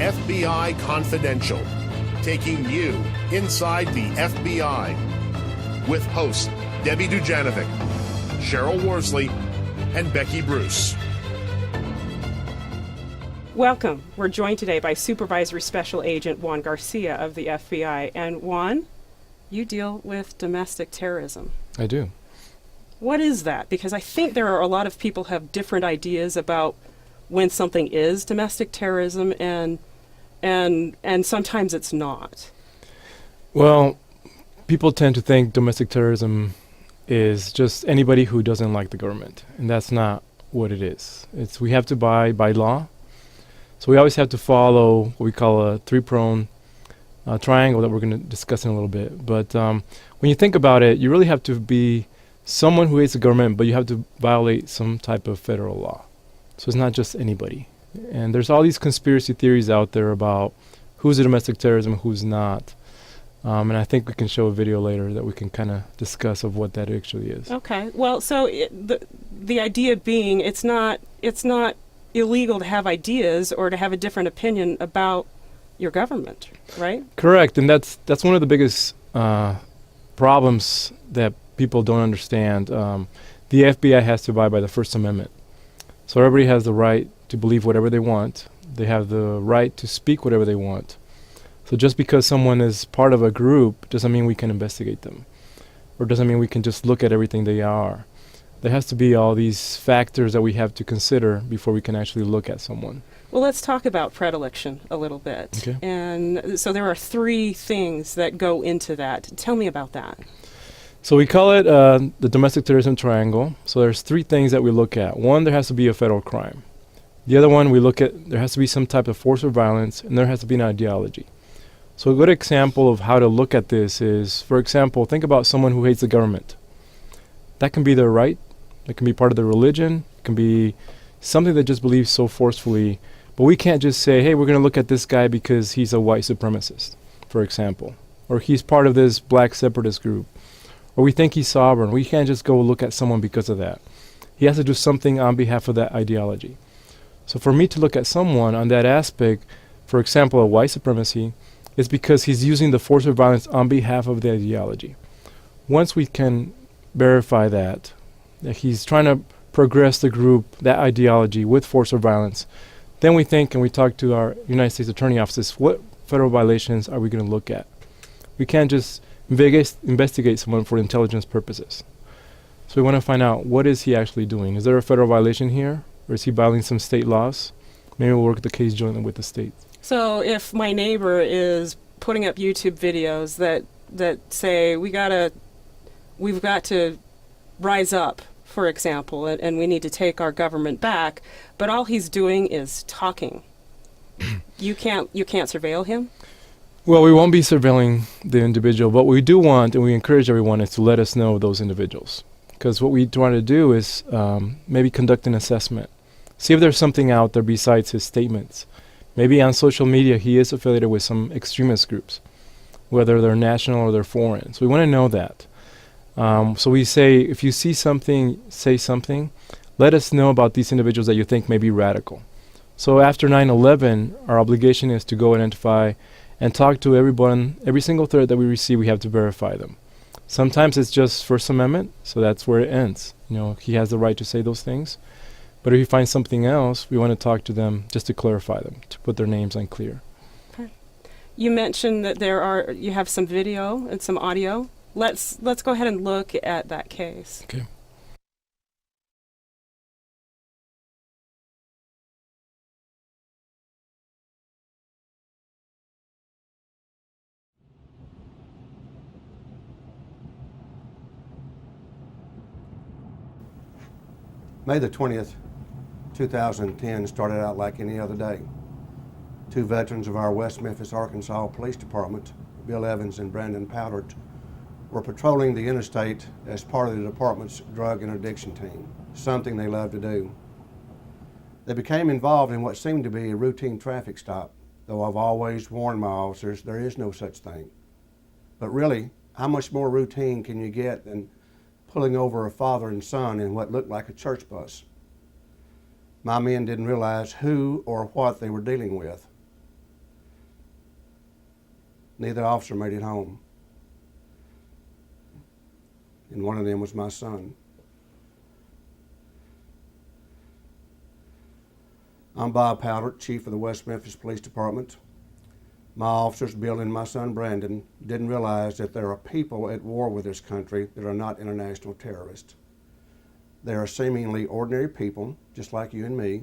FBI Confidential, taking you inside the FBI with hosts Debbie Dujanovic, Cheryl Worsley, and Becky Bruce. Welcome. We're joined today by Supervisory Special Agent Juan Garcia of the FBI. And Juan, you deal with domestic terrorism. I do. What is that? Because I think there are a lot of people have different ideas about when something is domestic terrorism and sometimes it's not. Well, people tend to think domestic terrorism is just anybody who doesn't like the government, and that's not what it is. We have to abide by law. So we always have to follow what we call a three-pronged triangle that we're going to discuss in a little bit. But when you think about it, you really have to be someone who hates the government, but you have to violate some type of federal law. So it's not just anybody. And there's all these conspiracy theories out there about who's a domestic terrorism, who's not. And I think we can show a video later that we can kind of discuss of what that actually is. Okay. Well, so the idea being it's not illegal to have ideas or to have a different opinion about your government, right? Correct. And that's one of the biggest problems that people don't understand. The FBI has to abide by the First Amendment. So everybody has the right to believe whatever they want. They have the right to speak whatever they want. So just because someone is part of a group doesn't mean we can investigate them, or doesn't mean we can just look at everything they are. There has to be all these factors that we have to consider before we can actually look at someone. Well, let's talk about predilection a little bit. Okay. And so there are three things that go into that. Tell me about that. So we call it the domestic terrorism triangle. So there's three things that we look at. One, there has to be a federal crime. The other one, we look at there has to be some type of force or violence, and there has to be an ideology. So a good example of how to look at this is, for example, think about someone who hates the government. That can be their right. It can be part of their religion. It can be something that just believes so forcefully. But we can't just say, hey, we're going to look at this guy because he's a white supremacist, for example. Or he's part of this black separatist group. Or we think he's sovereign. We can't just go look at someone because of that. He has to do something on behalf of that ideology. So for me to look at someone on that aspect, for example, a white supremacy, is because he's using the force or violence on behalf of the ideology. Once we can verify that he's trying to progress the group, that ideology, with force or violence, then we think and we talk to our United States Attorney offices, what federal violations are we going to look at? We can't just investigate someone for intelligence purposes. So we want to find out, what is he actually doing? Is there a federal violation here? Or is he violating some state laws? Maybe we'll work the case jointly with the state. So if my neighbor is putting up YouTube videos that say we've got to rise up, for example, and we need to take our government back, but all he's doing is talking, you can't surveil him? Well, we won't be surveilling the individual. What we do want, and we encourage everyone, is to let us know those individuals. Because what we try to do is maybe conduct an assessment. See if there's something out there besides his statements. Maybe on social media he is affiliated with some extremist groups, whether they're national or they're foreign. So we want to know that. So we say, if you see something, say something. Let us know about these individuals that you think may be radical. So after 9/11, our obligation is to go identify and talk to everyone. Every single threat that we receive, we have to verify them. Sometimes it's just First Amendment, so that's where it ends. He has the right to say those things. But if you find something else, we want to talk to them just to clarify them, to put their names on clear. Okay. You mentioned that you have some video and some audio. Let's go ahead and look at that case. Okay. May the 20th, 2010 started out like any other day. Two veterans of our West Memphis, Arkansas Police Department, Bill Evans and Brandon Powdert, were patrolling the interstate as part of the department's drug interdiction team, something they love to do. They became involved in what seemed to be a routine traffic stop, though I've always warned my officers there is no such thing. But really, how much more routine can you get than pulling over a father and son in what looked like a church bus? My men didn't realize who or what they were dealing with. Neither officer made it home. And one of them was my son. I'm Bob Powdert, Chief of the West Memphis Police Department. My officers, Bill and my son Brandon, didn't realize that there are people at war with this country that are not international terrorists. They are seemingly ordinary people, just like you and me,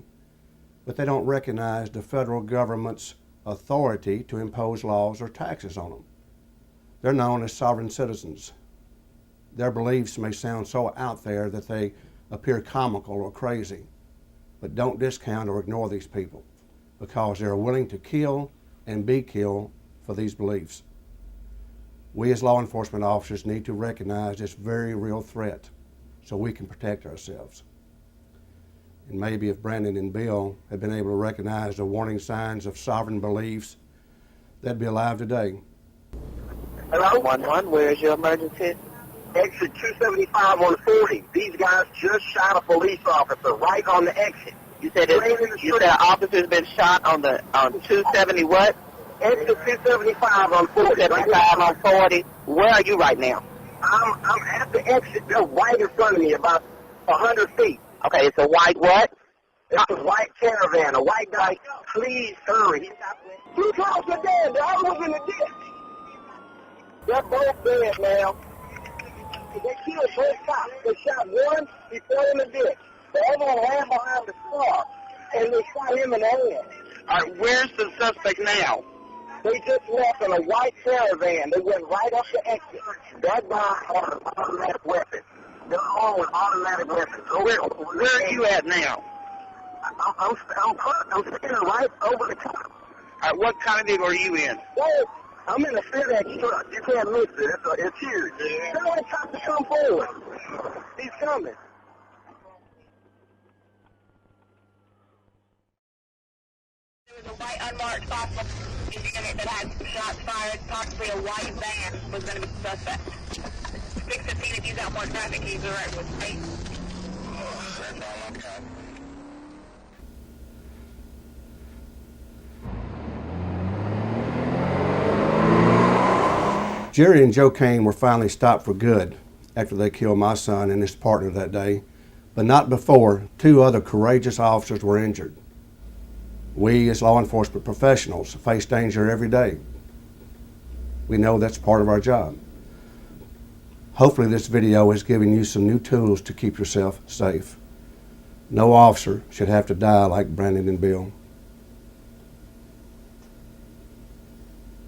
but they don't recognize the federal government's authority to impose laws or taxes on them. They're known as sovereign citizens. Their beliefs may sound so out there that they appear comical or crazy, but don't discount or ignore these people because they're willing to kill and be killed for these beliefs. We as law enforcement officers need to recognize this very real threat so we can protect ourselves. And maybe if Brandon and Bill had been able to recognize the warning signs of sovereign beliefs, they'd be alive today. Hello? 1-1, where's your emergency? Exit 275 on 40. These guys just shot a police officer right on the exit. You said officer's been shot on 270 what? Exit 275 on 40. 275 on 40. Where are you right now? I'm at the exit. They're right in front of me, about 100 feet. Okay, it's a white what? It's a white caravan, a white guy. Please hurry. 2 cops are dead. The other one's in the ditch. They're both dead, ma'am. They killed both cops. They shot one, he fell in the ditch. The other one ran behind the car, and they shot him in the hand. All right, where's the suspect now? They just left in a white caravan. They went right up the exit. That guy had an automatic weapon. They're all with automatic weapons. So where are you at now? I'm standing right over the top. All right, what kind of vehicle are you in? Well, I'm in a FedEx truck. You can't miss it. It's huge. Tell the cop to come forward. He's coming. There was a white unmarked possible unit that had shots fired. Possibly a white van was going to be the suspect. 615, if you got more traffic, he's all right with me. Jerry and Joe Kane were finally stopped for good after they killed my son and his partner that day, but not before 2 other courageous officers were injured. We as law enforcement professionals face danger every day. We know that's part of our job. Hopefully this video has given you some new tools to keep yourself safe. No officer should have to die like Brandon and Bill.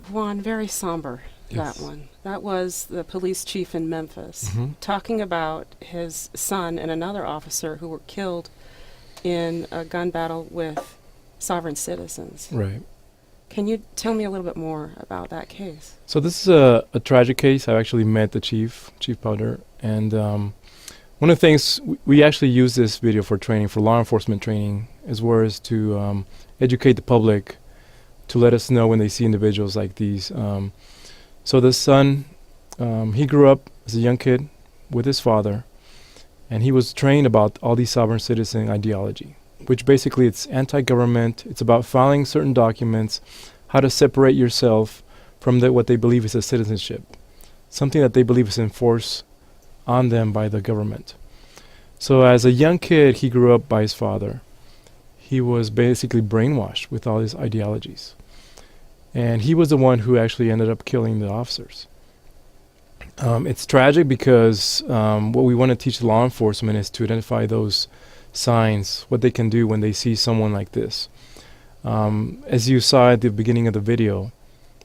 Juan, very somber, Yes. that one. That was the police chief in Memphis talking about his son and another officer who were killed in a gun battle with sovereign citizens. Right. Can you tell me a little bit more about that case? So this is a tragic case. I actually met the Chief Powder, and one of the things we actually use this video for training, for law enforcement training, as well as to educate the public, to let us know when they see individuals like these. So the son, he grew up as a young kid with his father, and he was trained about all these sovereign citizen ideology, which basically it's anti-government. It's about filing certain documents, how to separate yourself from what they believe is a citizenship, something that they believe is enforced on them by the government. So as a young kid, he grew up by his father. He was basically brainwashed with all his ideologies. And he was the one who actually ended up killing the officers. It's tragic because what we want to teach law enforcement is to identify those signs, what they can do when they see someone like this. As you saw at the beginning of the video,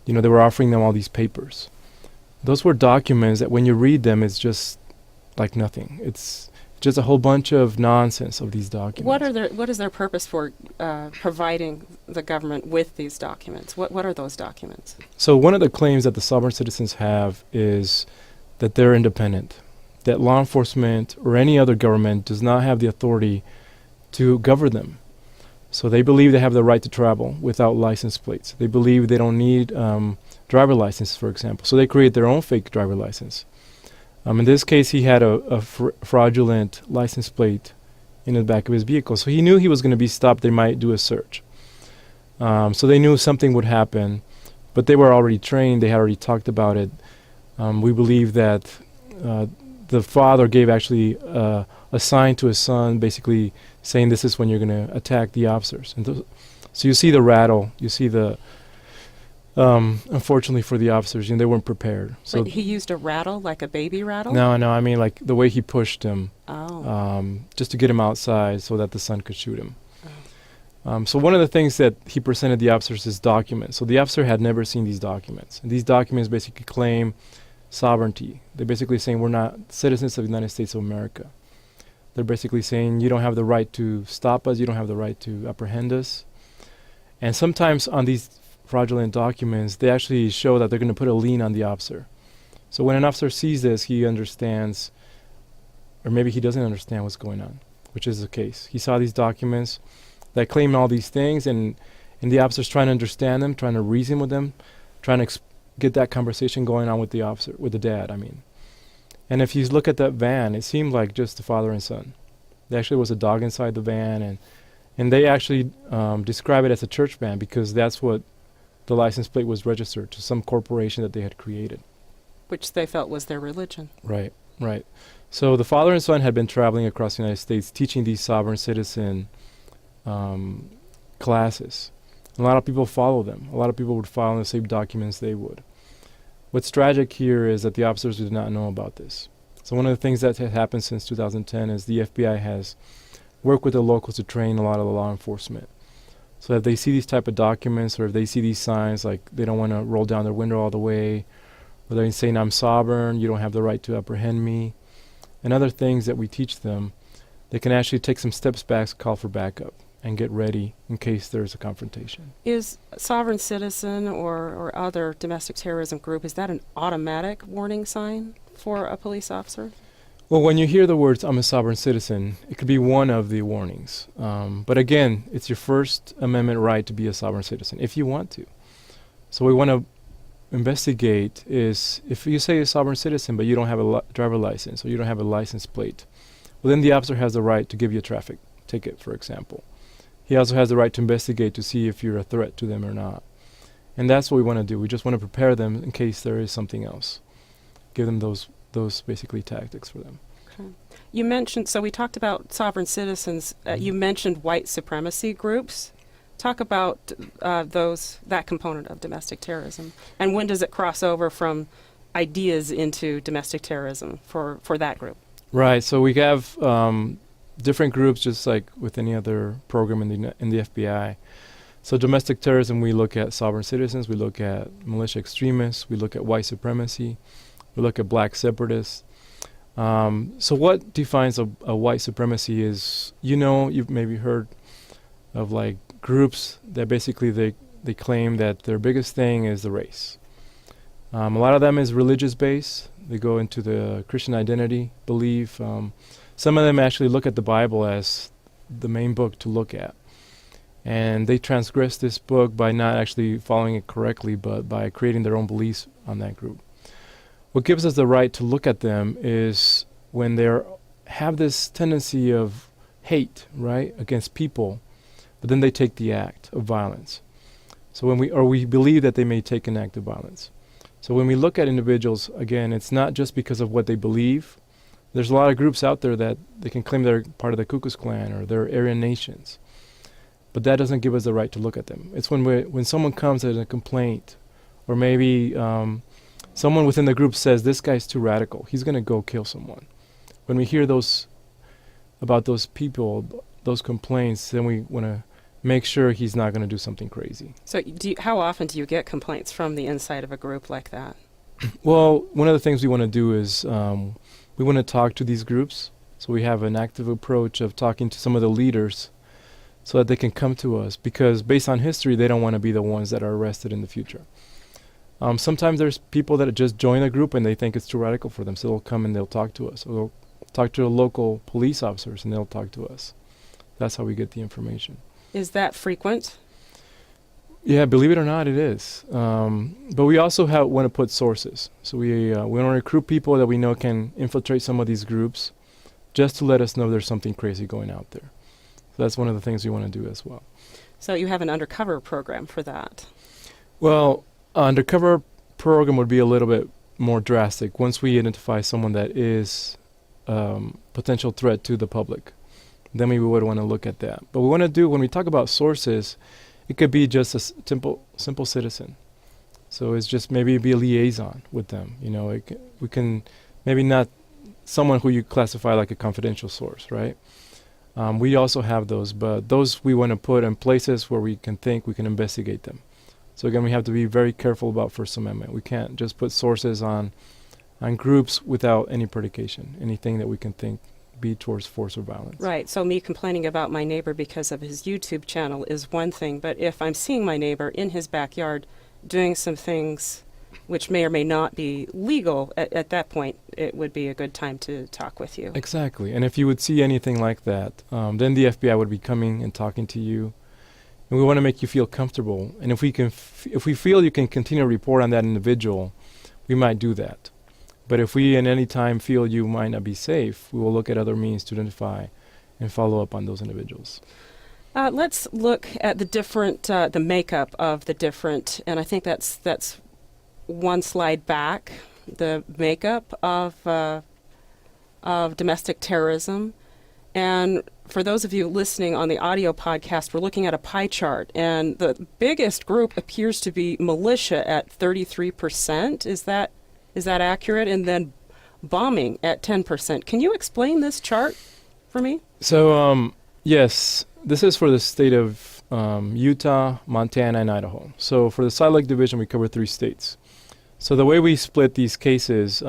they were offering them all these papers. Those were documents that when you read them, it's just like nothing. It's just a whole bunch of nonsense of these documents. What is their purpose for providing the government with these documents? What are those documents? So one of the claims that the sovereign citizens have is that they're independent, that law enforcement or any other government does not have the authority to govern them. So they believe they have the right to travel without license plates. They believe they don't need driver license, for example. So they create their own fake driver license. In this case, he had a fraudulent license plate in the back of his vehicle. So he knew he was going to be stopped. They might do a search. So they knew something would happen but they were already trained. They had already talked about it. We believe that the father gave actually a sign to his son, basically saying this is when you're going to attack the officers. And so you see the rattle. You see the unfortunately for the officers, they weren't prepared. So But he used a rattle, like a baby rattle? no, I mean like the way he pushed him, Oh. just to get him outside so that the son could shoot him. So one of the things that he presented the officers is documents. So the officer had never seen these documents. And these documents basically claim sovereignty. They're basically saying we're not citizens of the United States of America. They're basically saying you don't have the right to stop us, you don't have the right to apprehend us. And sometimes on these fraudulent documents, they actually show that they're going to put a lien on the officer. So when an officer sees this, he understands, or maybe he doesn't understand what's going on, which is the case. He saw these documents that claim all these things, and the officer's trying to understand them, trying to reason with them, trying to get that conversation going on with the officer, with the dad, I mean. And if you look at that van, it seemed like just the father and son. There actually was a dog inside the van, and they actually describe it as a church van because that's what the license plate was registered to, some corporation that they had created. Which they felt was their religion. Right. So the father and son had been traveling across the United States teaching these sovereign citizen classes. A lot of people follow them. A lot of people would file in the same documents they would. What's tragic here is that the officers did not know about this. So one of the things that has happened since 2010 is the FBI has worked with the locals to train a lot of the law enforcement. So if they see these type of documents or if they see these signs, like they don't want to roll down their window all the way, or they're saying I'm sovereign, you don't have the right to apprehend me, and other things that we teach them, they can actually take some steps back, call for backup, and get ready in case there's a confrontation. Is sovereign citizen or other domestic terrorism group, is that an automatic warning sign for a police officer? Well, when you hear the words, I'm a sovereign citizen, it could be one of the warnings. But again, it's your First Amendment right to be a sovereign citizen, if you want to. So we want to investigate is, if you say you're a sovereign citizen, but you don't have a driver license, or you don't have a license plate, well, then the officer has the right to give you a traffic ticket, for example. He also has the right to investigate to see if you're a threat to them or not. And that's what we want to do. We just want to prepare them in case there is something else. Give them those basically tactics for them. Okay. You mentioned, so we talked about sovereign citizens. You mentioned white supremacy groups. Talk about that component of domestic terrorism. And when does it cross over from ideas into domestic terrorism for that group? Right. So we have different groups, just like with any other program in the FBI. So domestic terrorism, we look at sovereign citizens, we look at militia extremists, we look at white supremacy, we look at black separatists. So what defines a white supremacy is, you've maybe heard of like groups that basically they claim that their biggest thing is the race. A lot of them is religious based. They go into the Christian identity, belief. Some of them actually look at the Bible as the main book to look at. And they transgress this book by not actually following it correctly, but by creating their own beliefs on that group. What gives us the right to look at them is when they have this tendency of hate, right, against people, but then they take the act of violence. So we believe that they may take an act of violence. So when we look at individuals, again, it's not just because of what they believe. There's a lot of groups out there that they can claim they're part of the Ku Klux Klan or they're Aryan nations. But that doesn't give us the right to look at them. It's when someone comes as a complaint, or maybe someone within the group says, this guy's too radical, he's going to go kill someone. When we hear about those people, those complaints, then we want to make sure he's not going to do something crazy. So how often do you get complaints from the inside of a group like that? Well, one of the things we want to do is we want to talk to these groups. So we have an active approach of talking to some of the leaders so that they can come to us, because based on history, they don't want to be the ones that are arrested in the future. Sometimes there's people that just join a group and they think it's too radical for them, so they'll come and they'll talk to us. Or they'll talk to the local police officers and they'll talk to us. That's how we get the information. Is that frequent? Yeah, believe it or not, it is. But we also want to put sources. So we want to recruit people that we know can infiltrate some of these groups just to let us know there's something crazy going out there. So that's one of the things we want to do as well. So you have an undercover program for that? Well, Undercover program would be a little bit more drastic once we identify someone that is potential threat to the public. Then we would want to look at that. But we want to do, when we talk about sources, it could be just a simple citizen. So it's just maybe be a liaison with them. We can maybe not someone who you classify like a confidential source, right? We also have those, but those we want to put in places where we can investigate them. So again, we have to be very careful about First Amendment. We can't just put sources on groups without any predication, anything that we can think be towards force or violence. Right. So me complaining about my neighbor because of his YouTube channel is one thing, but if I'm seeing my neighbor in his backyard doing some things which may or may not be legal, at that point, it would be a good time to talk with you. Exactly. And if you would see anything like that, then the FBI would be coming and talking to you. And we want to make you feel comfortable. And if we feel you can continue to report on that individual, we might do that. But if we at any time feel you might not be safe, we will look at other means to identify and follow up on those individuals. Let's look at the makeup of the different, and I think that's one slide back, the makeup of domestic terrorism. And for those of you listening on the audio podcast, we're looking at a pie chart, and the biggest group appears to be militia at 33%. Is that accurate? And then bombing at 10%. Can you explain this chart for me? So, yes, this is for the state of Utah, Montana, and Idaho. So for the Salt Lake Division, we cover 3 states. So the way we split these cases,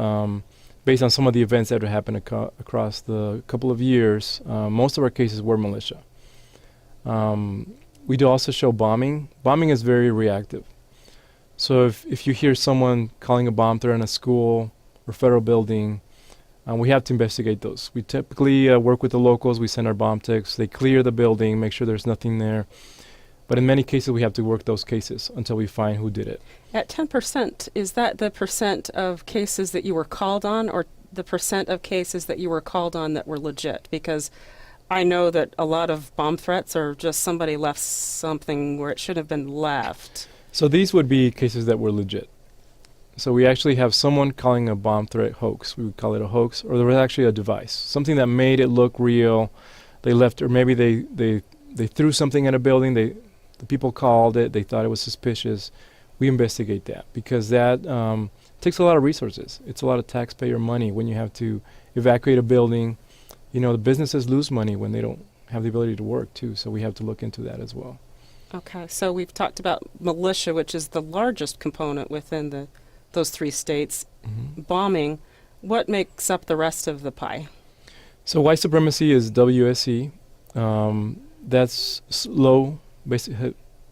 based on some of the events that have happened across the couple of years, most of our cases were militia. We do also show bombing. Bombing is very reactive. So if you hear someone calling a bomb threat on a school or federal building, we have to investigate those. We typically work with the locals. We send our bomb techs. They clear the building, make sure there's nothing there. But in many cases, we have to work those cases until we find who did it. At 10%, is that the percent of cases that you were called on, or the percent of cases that you were called on that were legit? Because I know that a lot of bomb threats are just somebody left something where it should have been left. So these would be cases that were legit. So we actually have someone calling a bomb threat hoax. We would call it a hoax, or there was actually a device, something that made it look real. They left, or maybe they threw something at a building. The people called it. They thought it was suspicious. We investigate that because that takes a lot of resources. It's a lot of taxpayer money when you have to evacuate a building. The businesses lose money when they don't have the ability to work too. So we have to look into that as well. Okay, so we've talked about militia, which is the largest component within those 3 states. Mm-hmm. Bombing, what makes up the rest of the pie? So white supremacy is WSE. That's low.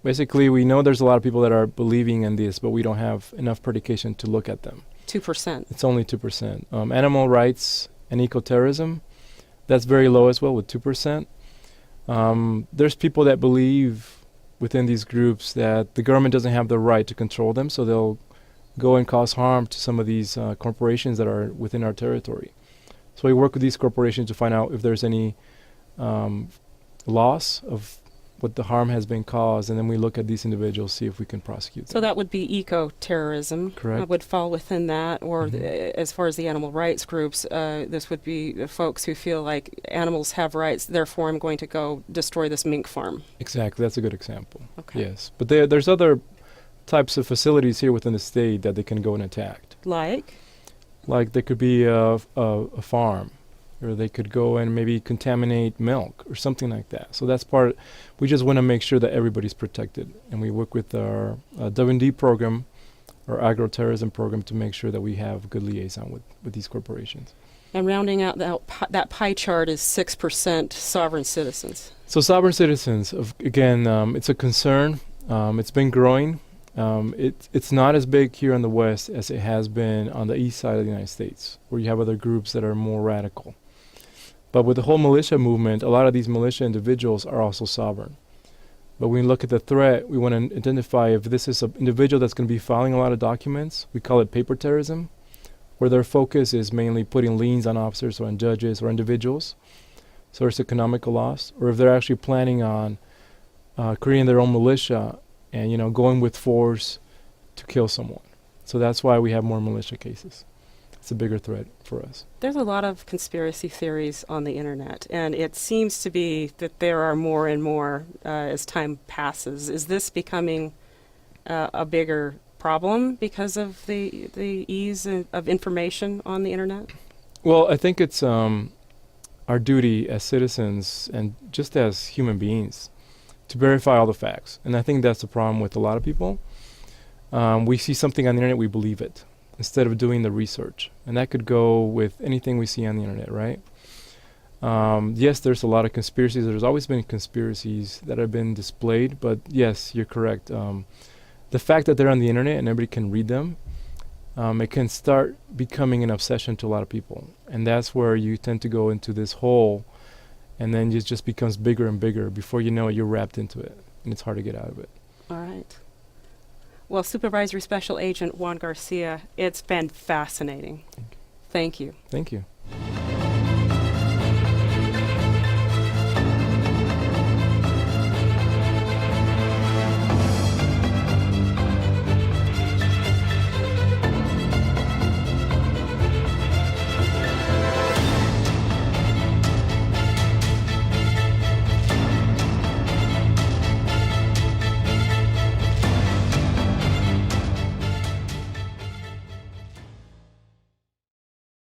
Basically, we know there's a lot of people that are believing in this, but we don't have enough predication to look at them. 2%. It's only 2%. Animal rights and eco-terrorism, that's very low as well with 2%. There's people that believe within these groups that the government doesn't have the right to control them, so they'll go and cause harm to some of these corporations that are within our territory. So we work with these corporations to find out if there's any loss of what the harm has been caused, and then we look at these individuals, see if we can prosecute them. So that would be eco-terrorism. Correct. Would fall within that, or as far as the animal rights groups, this would be the folks who feel like animals have rights, therefore I'm going to go destroy this mink farm. Exactly, that's a good example. Okay. Yes, but there's other types of facilities here within the state that they can go and attack. Like There could be a farm, or they could go and maybe contaminate milk or something like that. So that's we just want to make sure that everybody's protected. And we work with our W&D program, our agro-terrorism program, to make sure that we have a good liaison with these corporations. And rounding out that pie chart is 6% sovereign citizens. So sovereign citizens, again, it's a concern. It's been growing. It's not as big here in the West as it has been on the east side of the United States, where you have other groups that are more radical. But with the whole militia movement, a lot of these militia individuals are also sovereign. But when we look at the threat, we want to identify if this is an individual that's going to be filing a lot of documents. We call it paper terrorism, where their focus is mainly putting liens on officers or on judges or individuals. So it's economical loss. Or if they're actually planning on creating their own militia and going with force to kill someone. So that's why we have more militia cases. It's a bigger threat for us. There's a lot of conspiracy theories on the internet, and it seems to be that there are more and more as time passes. Is this becoming a bigger problem because of the ease of information on the internet? Well, I think it's our duty as citizens and just as human beings to verify all the facts. And I think that's the problem with a lot of people. We see something on the internet, we believe it, instead of doing the research. And that could go with anything we see on the internet, right? Yes, there's a lot of conspiracies. There's always been conspiracies that have been displayed, but yes, you're correct. The fact that they're on the internet and everybody can read them, it can start becoming an obsession to a lot of people. And that's where you tend to go into this hole, and then it just becomes bigger and bigger. Before you know it, you're wrapped into it, and it's hard to get out of it. All right. Well, Supervisory Special Agent Juan Garcia, it's been fascinating. Thank you. Thank you. Thank you.